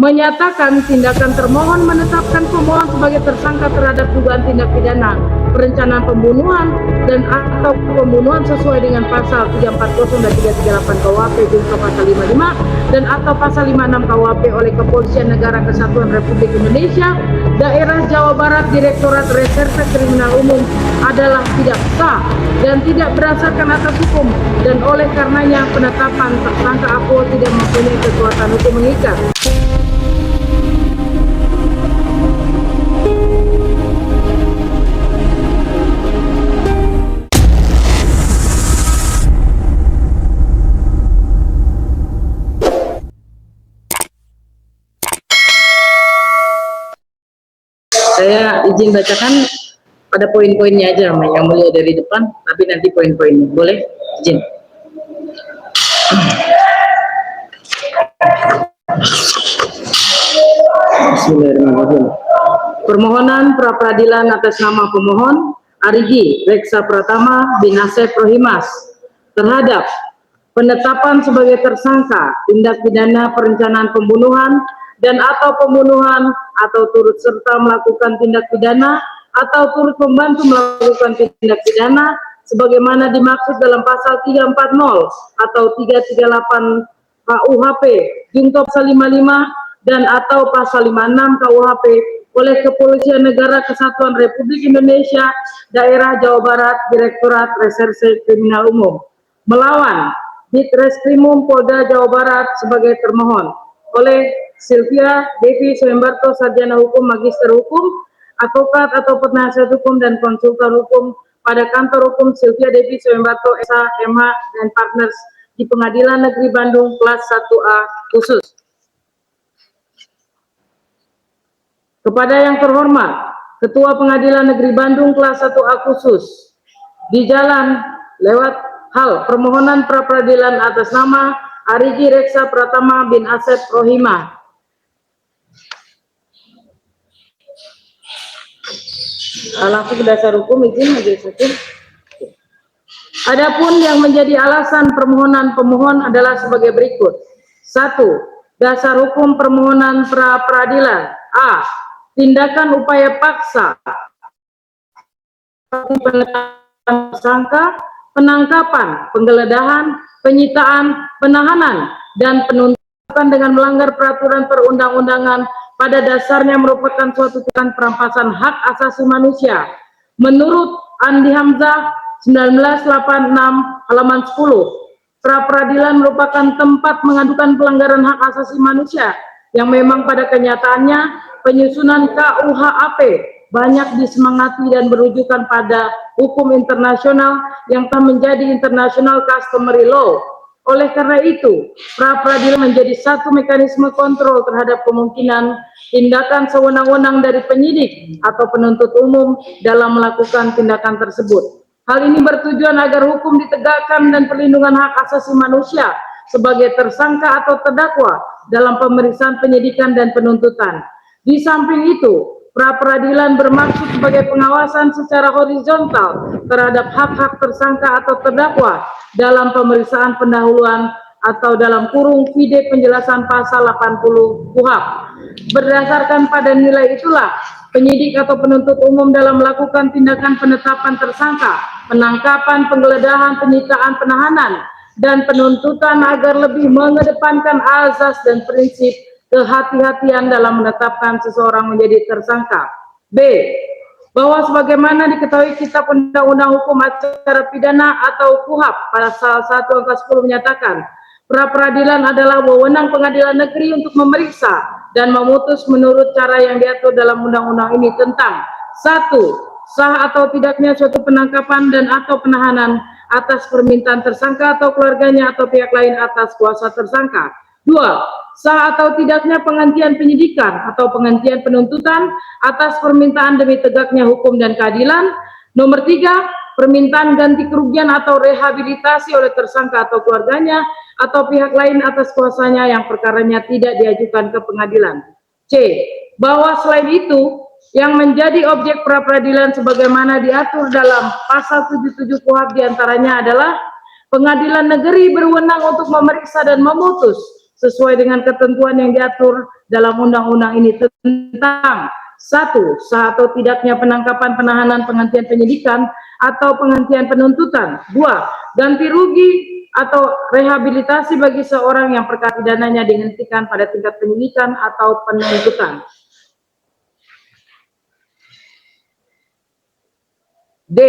menyatakan tindakan termohon menetapkan pemohon sebagai tersangka terhadap dugaan tindak pidana perencanaan pembunuhan dan atau pembunuhan sesuai dengan pasal 340 dan 338 KUHP junto pasal 55 dan atau pasal 56 KUHP oleh Kepolisian Negara Kesatuan Republik Indonesia Daerah Jawa Barat Direktorat Reserse Kriminal Umum adalah tidak sah dan tidak berdasarkan atas hukum, dan oleh karenanya penetapan tersangka APO tidak mempunyai kekuatan hukum mengikat. Saya izin bacakan pada poin-poinnya aja, yang mulia, dari depan, tapi nanti poin-poinnya. Boleh? Izin. Bismillahirrahmanirrahim. Permohonan pra-peradilan atas nama pemohon Arigi Reksa Pratama bin Asep Rohimas terhadap penetapan sebagai tersangka tindak pidana perencanaan pembunuhan dan atau pembunuhan atau turut serta melakukan tindak pidana atau turut membantu melakukan tindak pidana sebagaimana dimaksud dalam pasal 340 atau 338 KUHP junto pasal 55 dan atau pasal 56 KUHP oleh Kepolisian Negara Kesatuan Republik Indonesia Daerah Jawa Barat Direktorat Reserse Kriminal Umum melawan Ditreskrimum Polda Jawa Barat sebagai termohon oleh Sylvia Devi Soembarto, Sarjana Hukum, Magister Hukum, Advokat atau penasihat hukum dan konsultan hukum pada kantor hukum Sylvia Devi Soembarto, SH, MH, dan Partners di Pengadilan Negeri Bandung kelas 1A khusus. Kepada yang terhormat Ketua Pengadilan Negeri Bandung kelas 1A khusus, di jalan lewat hal permohonan pra-peradilan atas nama Arigi Reksa Pratama bin Asep Rohimas. Langsung ke dasar hukum, izin majelis hakim. Adapun yang menjadi alasan permohonan pemohon adalah sebagai berikut. 1. Dasar hukum permohonan pra-peradilan. A. Tindakan upaya paksa tersangka, penangkapan, penggeledahan, penyitaan, penahanan, dan penuntutan dengan melanggar peraturan perundang-undangan pada dasarnya merupakan suatu tindakan perampasan hak asasi manusia. Menurut Andi Hamzah 1986 halaman 10, pra-peradilan merupakan tempat mengadukan pelanggaran hak asasi manusia yang memang pada kenyataannya penyusunan KUHP banyak disemangati dan berujukan pada hukum internasional yang telah menjadi international customary law. Oleh karena itu, pra-peradilan menjadi satu mekanisme kontrol terhadap kemungkinan tindakan sewenang-wenang dari penyidik atau penuntut umum dalam melakukan tindakan tersebut. Hal ini bertujuan agar hukum ditegakkan dan perlindungan hak asasi manusia sebagai tersangka atau terdakwa dalam pemeriksaan penyidikan dan penuntutan. Di samping itu, pra-peradilan bermaksud sebagai pengawasan secara horizontal terhadap hak-hak tersangka atau terdakwa dalam pemeriksaan pendahuluan atau dalam kurung vide penjelasan pasal 80 KUHP. Berdasarkan pada nilai itulah, penyidik atau penuntut umum dalam melakukan tindakan penetapan tersangka, penangkapan, penggeledahan, penyitaan, penahanan, dan penuntutan agar lebih mengedepankan azas dan prinsip kehati-hatian dalam menetapkan seseorang menjadi tersangka. B. Bahwa sebagaimana diketahui Kitab Undang-Undang Hukum Acara Pidana atau KUHP pasal 1 angka 10 menyatakan, pra-peradilan adalah wewenang pengadilan negeri untuk memeriksa dan memutus menurut cara yang diatur dalam undang-undang ini tentang 1. Sah atau tidaknya suatu penangkapan dan atau penahanan atas permintaan tersangka atau keluarganya atau pihak lain atas kuasa tersangka. 2. Sah atau tidaknya penghentian penyidikan atau penghentian penuntutan atas permintaan demi tegaknya hukum dan keadilan. Nomor 3. Permintaan ganti kerugian atau rehabilitasi oleh tersangka atau keluarganya atau pihak lain atas kuasanya yang perkaranya tidak diajukan ke pengadilan. C. Bahwa selain itu, yang menjadi objek pra-peradilan sebagaimana diatur dalam pasal 77 KUHP diantaranya adalah pengadilan negeri berwenang untuk memeriksa dan memutus sesuai dengan ketentuan yang diatur dalam undang-undang ini tentang: 1. Sah atau tidaknya penangkapan, penahanan, penghentian penyidikan, atau penghentian penuntutan. 2. Ganti rugi atau rehabilitasi bagi seorang yang perkara pidananya dihentikan pada tingkat penyidikan atau penuntutan. D.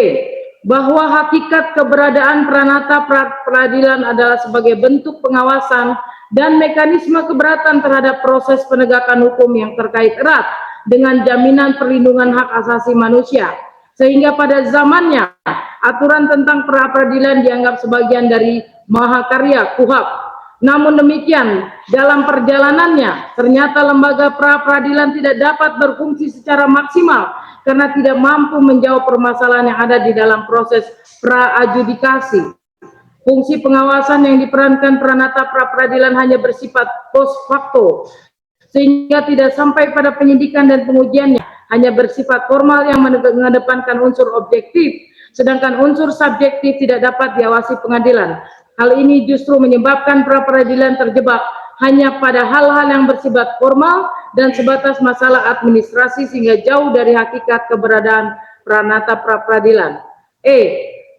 Bahwa hakikat keberadaan Pranata Peradilan adalah sebagai bentuk pengawasan dan mekanisme keberatan terhadap proses penegakan hukum yang terkait erat dengan jaminan perlindungan hak asasi manusia, sehingga pada zamannya aturan tentang pra-peradilan dianggap sebagian dari mahakarya KUHP. Namun demikian, dalam perjalanannya ternyata lembaga pra-peradilan tidak dapat berfungsi secara maksimal karena tidak mampu menjawab permasalahan yang ada di dalam proses pra-adjudikasi. Fungsi pengawasan yang diperankan Pranata pra-peradilan hanya bersifat post facto, sehingga tidak sampai pada penyidikan dan pengujiannya, hanya bersifat formal yang mengedepankan unsur objektif, sedangkan unsur subjektif tidak dapat diawasi pengadilan. Hal ini justru menyebabkan pra-peradilan terjebak hanya pada hal-hal yang bersifat formal dan sebatas masalah administrasi, sehingga jauh dari hakikat keberadaan Pranata pra-peradilan.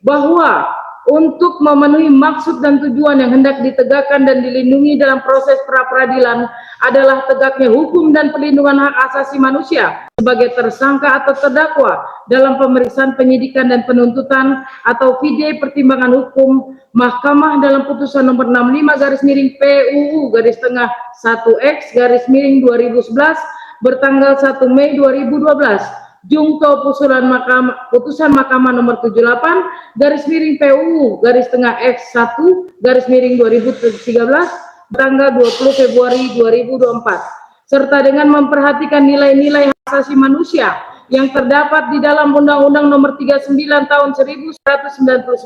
Bahwa untuk memenuhi maksud dan tujuan yang hendak ditegakkan dan dilindungi dalam proses pra-peradilan adalah tegaknya hukum dan perlindungan hak asasi manusia sebagai tersangka atau terdakwa dalam pemeriksaan, penyidikan, dan penuntutan atau video pertimbangan hukum Mahkamah dalam putusan nomor 65/PUU-1X/2011 bertanggal 1 Mei 2012. Jungto putusan Mahkamah nomor 78/PUU-X1/2013 tanggal 20 Februari 2024, serta dengan memperhatikan nilai-nilai hak asasi manusia yang terdapat di dalam Undang-Undang Nomor 39 Tahun 1999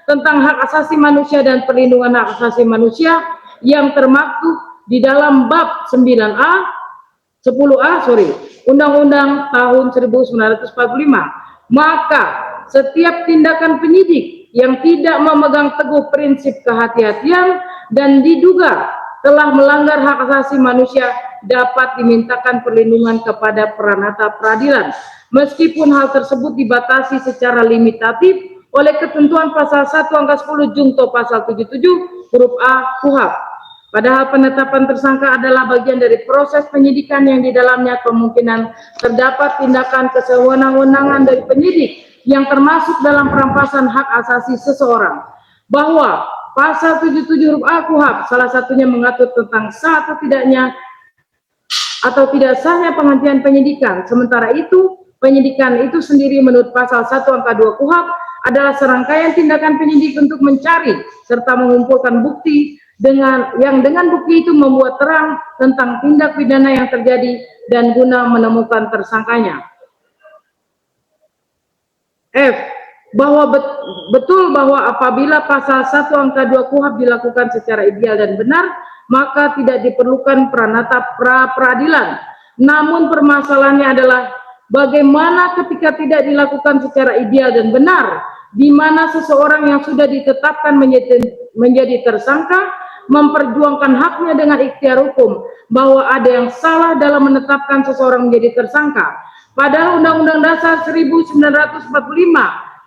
tentang hak asasi manusia dan perlindungan hak asasi manusia yang termaktub di dalam bab 10A Undang-Undang tahun 1945, maka setiap tindakan penyidik yang tidak memegang teguh prinsip kehati-hatian dan diduga telah melanggar hak asasi manusia dapat dimintakan perlindungan kepada Pranata Peradilan, meskipun hal tersebut dibatasi secara limitatif oleh ketentuan pasal 1 angka 10 Jungto pasal 77 huruf A KUHP. Padahal penetapan tersangka adalah bagian dari proses penyidikan yang di dalamnya kemungkinan terdapat tindakan kesewenang-wenangan dari penyidik yang termasuk dalam perampasan hak asasi seseorang. Bahwa pasal 77 huruf A KUHP salah satunya mengatur tentang sah atau tidaknya atau tidak sahnya penghentian penyidikan. Sementara itu, penyidikan itu sendiri menurut pasal 1 angka 2 KUHP adalah serangkaian tindakan penyidik untuk mencari serta mengumpulkan bukti dengan bukti itu membuat terang tentang tindak pidana yang terjadi dan guna menemukan tersangkanya. Bahwa betul bahwa apabila pasal 1 angka 2 KUHP dilakukan secara ideal dan benar, maka tidak diperlukan Pranata pra-peradilan. Namun permasalahannya adalah bagaimana ketika tidak dilakukan secara ideal dan benar, di mana seseorang yang sudah ditetapkan menjadi tersangka memperjuangkan haknya dengan ikhtiar hukum bahwa ada yang salah dalam menetapkan seseorang menjadi tersangka. Padahal Undang-Undang Dasar 1945,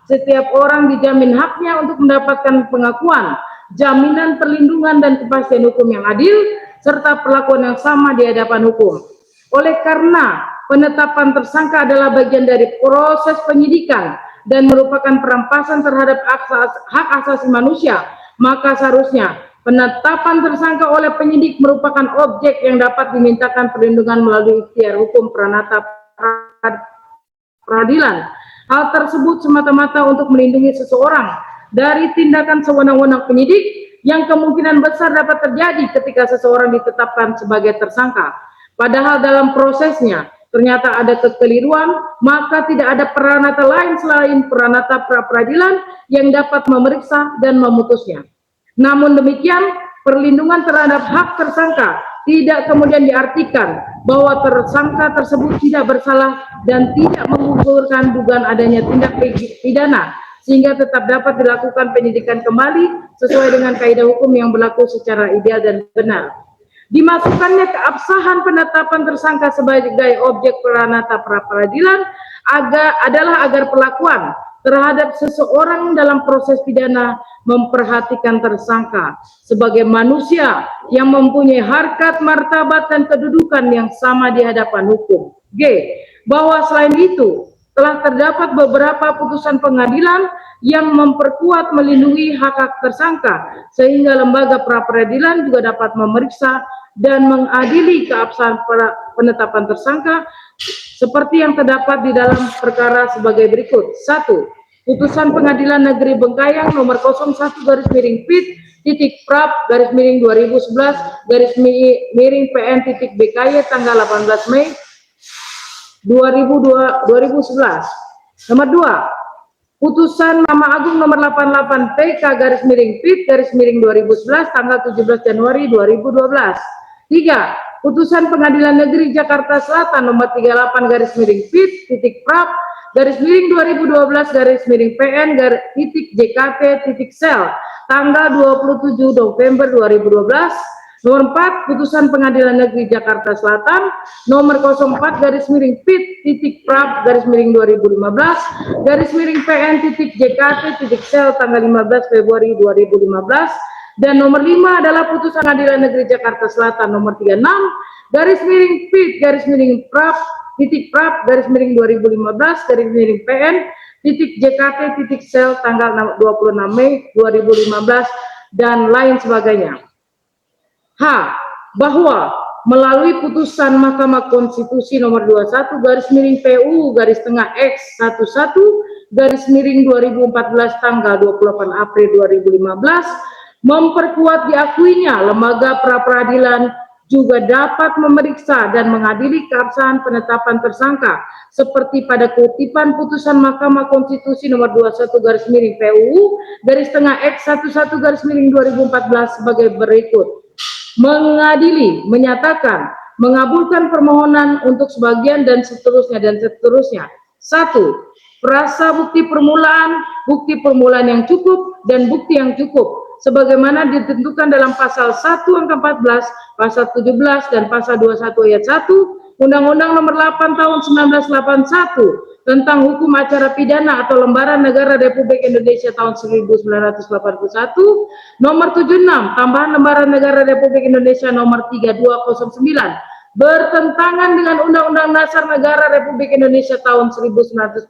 setiap orang dijamin haknya untuk mendapatkan pengakuan, jaminan perlindungan dan kepastian hukum yang adil, serta perlakuan yang sama di hadapan hukum. Oleh karena penetapan tersangka adalah bagian dari proses penyidikan dan merupakan perampasan terhadap hak asasi manusia, maka seharusnya penetapan tersangka oleh penyidik merupakan objek yang dapat dimintakan perlindungan melalui ikhtiar hukum Pranata Peradilan. Hal tersebut semata-mata untuk melindungi seseorang dari tindakan sewenang-wenang penyidik yang kemungkinan besar dapat terjadi ketika seseorang ditetapkan sebagai tersangka. Padahal dalam prosesnya ternyata ada kekeliruan, maka tidak ada Pranata lain selain Pranata pra-peradilan yang dapat memeriksa dan memutusnya. Namun demikian, perlindungan terhadap hak tersangka tidak kemudian diartikan bahwa tersangka tersebut tidak bersalah dan tidak menggugurkan dugaan adanya tindak pidana sehingga tetap dapat dilakukan penyidikan kembali sesuai dengan kaidah hukum yang berlaku secara ideal dan benar. Dimasukkannya keabsahan penetapan tersangka sebagai objek peranata pra peradilan adalah agar perlakuan terhadap seseorang dalam proses pidana memperhatikan tersangka sebagai manusia yang mempunyai harkat, martabat, dan kedudukan yang sama di hadapan hukum. G. Bahwa selain itu, telah terdapat beberapa putusan pengadilan yang memperkuat melindungi hak-hak tersangka, sehingga lembaga pra-peradilan juga dapat memeriksa dan mengadili keabsahan penetapan tersangka seperti yang terdapat di dalam perkara sebagai berikut. 1. Putusan Pengadilan Negeri Bengkayang nomor 01-2011/2011/PN.BKY tanggal 18 Mei 2011. Nomor 2. Putusan Mahkamah Agung nomor 88/PK/PIT/2011 tanggal 17 Januari 2012. 3. Putusan Pengadilan Negeri Jakarta Selatan nomor 38/PIT/PRAP/2012/PN.JKT.SEL tanggal 27 November 2012. Nomor 4, Putusan Pengadilan Negeri Jakarta Selatan nomor 04/PIT/2015/PN.JKT.SEL tanggal 15 Februari 2015. Dan nomor 5 adalah Putusan Pengadilan Negeri Jakarta Selatan nomor 36/PIT/PRAP/2015/PN.JKT.SEL tanggal 26 Mei 2015 dan lain sebagainya. H. Bahwa melalui putusan Mahkamah Konstitusi nomor 21/PU/X11/2014 tanggal 28 April 2015 memperkuat diakuinya lembaga pra-peradilan juga dapat memeriksa dan mengadili keabsahan penetapan tersangka seperti pada kutipan putusan Mahkamah Konstitusi nomor 21/PU/X11/2014 sebagai berikut. Mengadili, menyatakan, mengabulkan permohonan untuk sebagian dan seterusnya dan seterusnya. 1. Prasa bukti permulaan yang cukup dan bukti yang cukup sebagaimana ditentukan dalam pasal 1 angka 14, pasal 17 dan pasal 21 ayat 1 Undang-Undang Nomor 8 Tahun 1981 tentang Hukum Acara Pidana atau Lembaran Negara Republik Indonesia tahun 1981, Nomor 76 Tambahan Lembaran Negara Republik Indonesia Nomor 3209 bertentangan dengan Undang-Undang Dasar Negara Republik Indonesia tahun 1945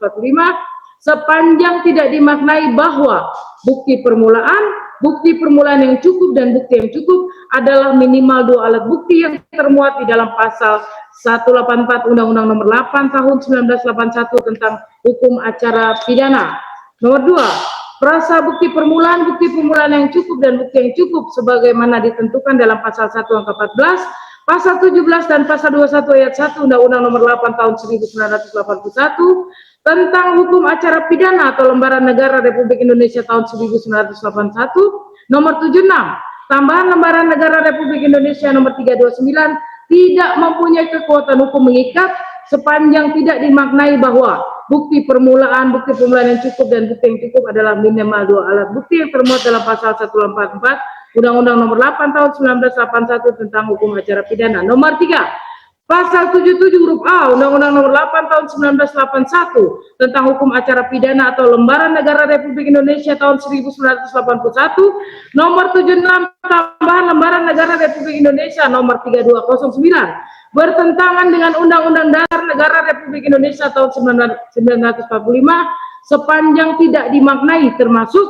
sepanjang tidak dimaknai bahwa bukti permulaan yang cukup dan bukti yang cukup adalah minimal 2 alat bukti yang termuat di dalam pasal 184 Undang-Undang Nomor 8 Tahun 1981 tentang Hukum Acara Pidana. Nomor 2, prasa bukti permulaan yang cukup dan bukti yang cukup sebagaimana ditentukan dalam pasal 1 angka 14, pasal 17 dan pasal 21 ayat 1 Undang-Undang Nomor 8 Tahun 1981 tentang Hukum Acara Pidana atau Lembaran Negara Republik Indonesia tahun 1981, Nomor 76 Tambahan Lembaran Negara Republik Indonesia Nomor 329 tidak mempunyai kekuatan hukum mengikat sepanjang tidak dimaknai bahwa bukti permulaan yang cukup dan bukti yang cukup adalah minimal 2 alat bukti yang termuat dalam pasal 144 Undang-Undang Nomor 8 Tahun 1981 tentang Hukum Acara Pidana. Nomor 3, Pasal 77 huruf A Undang-Undang Nomor 8 Tahun 1981 tentang Hukum Acara Pidana atau Lembaran Negara Republik Indonesia tahun 1981, Nomor 76 Tambahan Lembaran Negara Republik Indonesia Nomor 3209 bertentangan dengan Undang-Undang Dasar Negara Republik Indonesia tahun 1945 sepanjang tidak dimaknai termasuk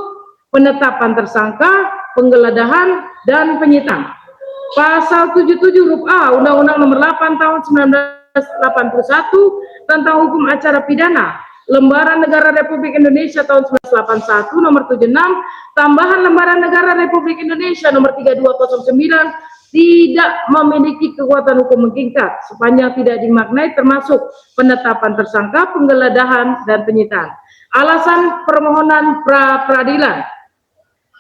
penetapan tersangka, penggeledahan, dan penyitaan. Pasal 77 huruf A Undang-Undang Nomor 8 Tahun 1981 tentang Hukum Acara Pidana, Lembaran Negara Republik Indonesia tahun 1981, Nomor 76 Tambahan Lembaran Negara Republik Indonesia Nomor 3209 tidak memiliki kekuatan hukum mengikat sepanjang tidak dimaknai termasuk penetapan tersangka, penggeledahan, dan penyitaan. Alasan permohonan pra-peradilan.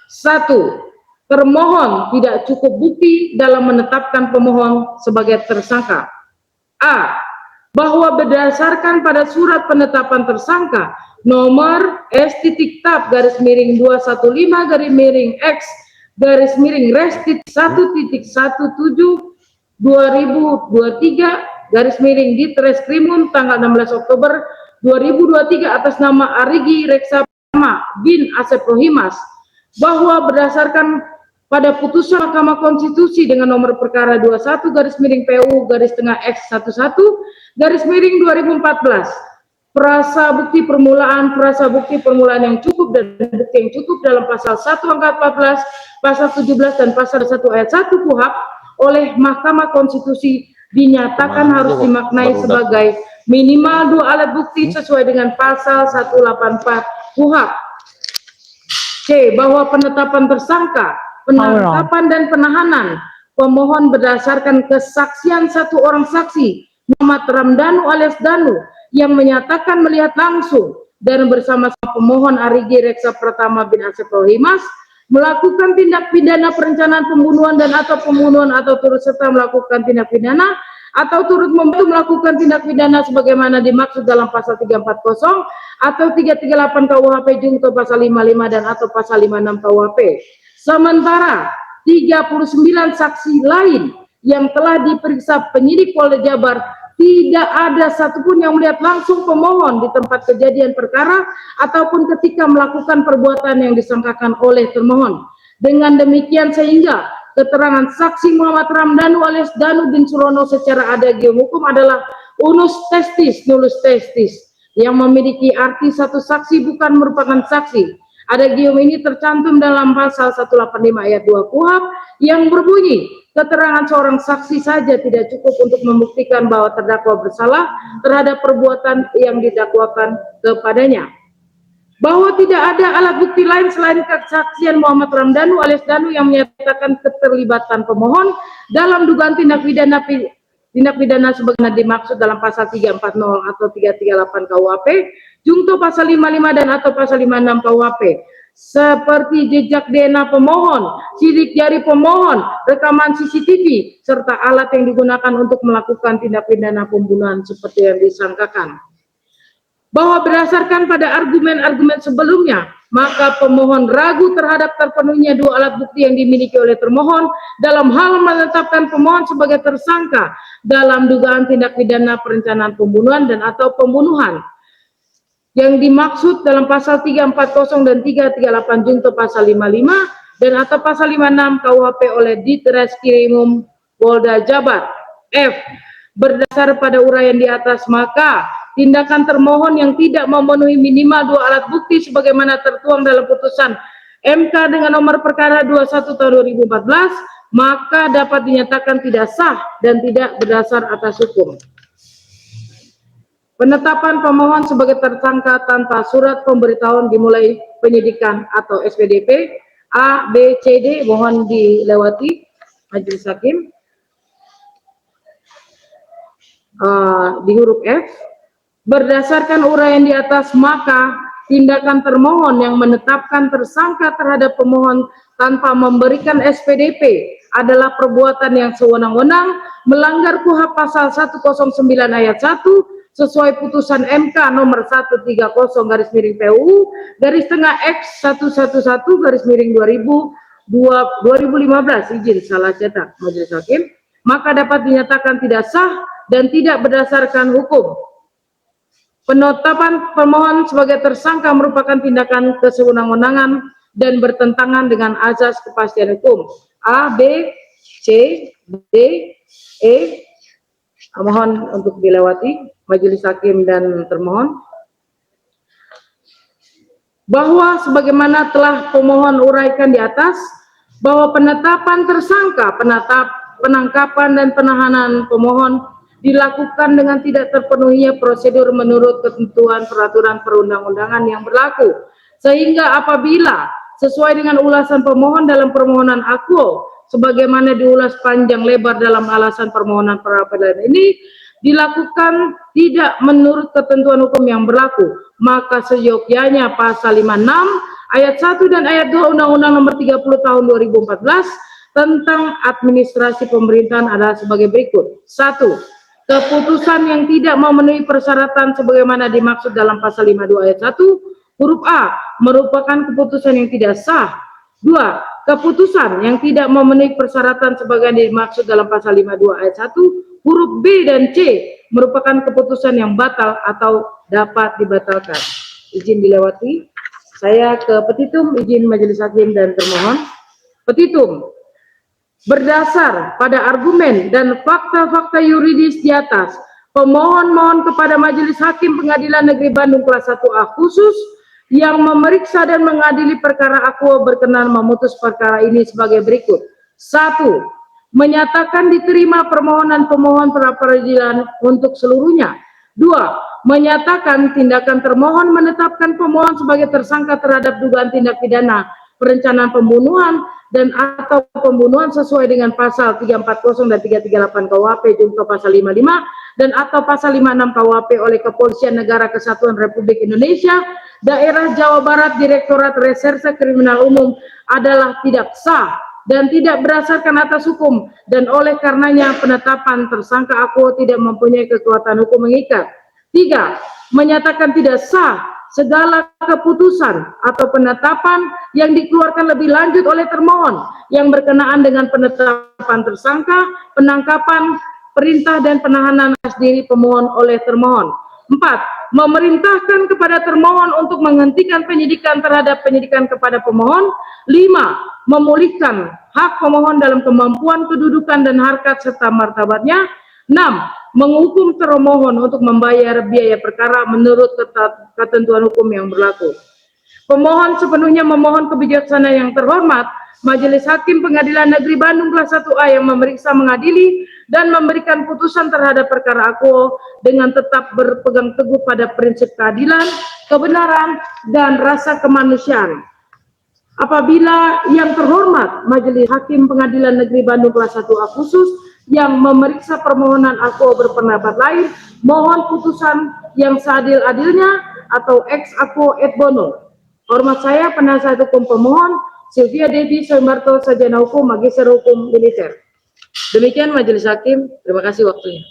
1. Termohon tidak cukup bukti dalam menetapkan pemohon sebagai tersangka. A. bahwa berdasarkan pada surat penetapan tersangka nomor S.Tab /X/Rest/17/2023 di Treskrimum tanggal 16 Oktober 2023 atas nama Arigi Reksa bin Asep Rohimas, bahwa berdasarkan pada putusan Mahkamah Konstitusi dengan nomor perkara 21/PU/X11/2014, frasa bukti permulaan yang cukup dan bukti yang cukup dalam pasal 1 angka 14, pasal 17 dan pasal 1 ayat 1 KUHP oleh Mahkamah Konstitusi dinyatakan harus dimaknai sebagai minimal 2 alat bukti sesuai dengan pasal 184 KUHP. C. Bahwa penetapan tersangka, penangkapan dan penahanan pemohon berdasarkan kesaksian satu orang saksi, Muhammad Ramdhanu alias Danu, yang menyatakan melihat langsung dan bersama-sama pemohon Arigi Reksa Pratama bin Asep Rohimas melakukan tindak pidana perencanaan pembunuhan dan atau pembunuhan atau turut serta melakukan tindak pidana atau turut membantu melakukan tindak pidana sebagaimana dimaksud dalam pasal 340 atau 338 KUHP junto pasal 55 dan atau pasal 56 KUHP. Sementara 39 saksi lain yang telah diperiksa penyidik Polda Jabar, tidak ada satupun yang melihat langsung pemohon di tempat kejadian perkara ataupun ketika melakukan perbuatan yang disangkakan oleh termohon. Dengan demikian sehingga keterangan saksi Muhammad Ramdhanu alias Danu bin Surono secara adagium hukum adalah unus testis nullus testis, yang memiliki arti satu saksi bukan merupakan saksi. Adagium ini tercantum dalam pasal 185 ayat 2 KUHP yang berbunyi, keterangan seorang saksi saja tidak cukup untuk membuktikan bahwa terdakwa bersalah terhadap perbuatan yang didakwakan kepadanya. Bahwa tidak ada alat bukti lain selain kesaksian Muhammad Ramdhanu alias Danu yang menyatakan keterlibatan pemohon dalam dugaan tindak pidana sebagaimana dimaksud dalam pasal 340 atau 338 KUHP, junto pasal 55 dan atau pasal 56 KUHP, seperti jejak DNA pemohon, sidik jari pemohon, rekaman CCTV, serta alat yang digunakan untuk melakukan tindak pidana pembunuhan seperti yang disangkakan. Bahwa berdasarkan pada argumen-argumen sebelumnya, maka pemohon ragu terhadap terpenuhinya dua alat bukti yang dimiliki oleh termohon dalam hal menetapkan pemohon sebagai tersangka dalam dugaan tindak pidana perencanaan pembunuhan dan atau pembunuhan yang dimaksud dalam pasal 340 dan 338 junto pasal 55 dan atau pasal 56 KUHP oleh Ditreskrimum Polda Jabar. F. Berdasar pada uraian di atas, maka tindakan termohon yang tidak memenuhi minimal dua alat bukti sebagaimana tertuang dalam putusan MK dengan nomor perkara 21 tahun 2014, maka dapat dinyatakan tidak sah dan tidak berdasar atas hukum. Penetapan pemohon sebagai tersangka tanpa surat pemberitahuan dimulai penyidikan atau SPDP A, B, C, D mohon dilewati majelis hakim. Di huruf F, berdasarkan uraian di atas, maka tindakan termohon yang menetapkan tersangka terhadap pemohon tanpa memberikan SPDP adalah perbuatan yang sewenang-wenang melanggar KUHP pasal 109 ayat 1 sesuai putusan MK nomor 130/X/PU/2015, izin salah cetak majelis hakim, maka dapat dinyatakan tidak sah dan tidak berdasarkan hukum. Penetapan pemohon sebagai tersangka merupakan tindakan kesewenang-wenangan dan bertentangan dengan azas kepastian hukum. A, B, C, D, E mohon untuk dilewati majelis hakim dan termohon. Bahwa sebagaimana telah pemohon uraikan di atas, bahwa penetapan tersangka, penangkapan dan penahanan pemohon dilakukan dengan tidak terpenuhinya prosedur menurut ketentuan peraturan perundang-undangan yang berlaku, sehingga apabila sesuai dengan ulasan pemohon dalam permohonan akuo sebagaimana diulas panjang lebar dalam alasan permohonan pra-peradilan ini dilakukan tidak menurut ketentuan hukum yang berlaku, maka seyogyanya pasal 56 ayat 1 dan ayat 2 Undang-Undang Nomor 30 Tahun 2014 tentang administrasi pemerintahan adalah sebagai berikut. 1. Keputusan yang tidak memenuhi persyaratan sebagaimana dimaksud dalam pasal 52 ayat 1 huruf A merupakan keputusan yang tidak sah. 2. Keputusan yang tidak memenuhi persyaratan sebagaimana dimaksud dalam pasal 52 ayat 1 huruf B dan C merupakan keputusan yang batal atau dapat dibatalkan. Izin dilewati. Saya ke petitum, izin majelis hakim dan termohon. Petitum. Berdasar pada argumen dan fakta-fakta yuridis di atas, pemohon mohon kepada Majelis Hakim Pengadilan Negeri Bandung kelas 1A khusus yang memeriksa dan mengadili perkara akuo berkenan memutus perkara ini sebagai berikut. 1. Menyatakan diterima permohonan pemohon pra peradilan untuk seluruhnya. 2. Menyatakan tindakan termohon menetapkan pemohon sebagai tersangka terhadap dugaan tindak pidana perencanaan pembunuhan dan atau pembunuhan sesuai dengan pasal 340 dan 338 KUHP junto pasal 55 dan atau pasal 56 KUHP oleh Kepolisian Negara Kesatuan Republik Indonesia Daerah Jawa Barat Direktorat Reserse Kriminal Umum adalah tidak sah dan tidak berdasarkan atas hukum dan oleh karenanya penetapan tersangka akuo tidak mempunyai kekuatan hukum mengikat. 3. Menyatakan tidak sah segala keputusan atau penetapan yang dikeluarkan lebih lanjut oleh termohon yang berkenaan dengan penetapan tersangka, penangkapan, perintah dan penahanan atas diri pemohon oleh termohon. 4. Memerintahkan kepada termohon untuk menghentikan penyidikan terhadap penyidikan kepada pemohon. 5. Memulihkan hak pemohon dalam kemampuan kedudukan dan harkat serta martabatnya. 6. Menghukum termohon untuk membayar biaya perkara menurut ketentuan hukum yang berlaku. Pemohon sepenuhnya memohon kebijaksanaan yang terhormat Majelis Hakim Pengadilan Negeri Bandung kelas 1A yang memeriksa, mengadili, dan memberikan putusan terhadap perkara akuo dengan tetap berpegang teguh pada prinsip keadilan, kebenaran, dan rasa kemanusiaan. Apabila yang terhormat Majelis Hakim Pengadilan Negeri Bandung kelas 1A khusus yang memeriksa permohonan akuo berpendapat lain, mohon putusan yang seadil-adilnya atau ex aquo et bono. Hormat saya, penasihat hukum pemohon, Sylvia Devi Soemarto, Sarjana Hukum, Magister Hukum Militer. Demikian Majelis Hakim, terima kasih waktunya.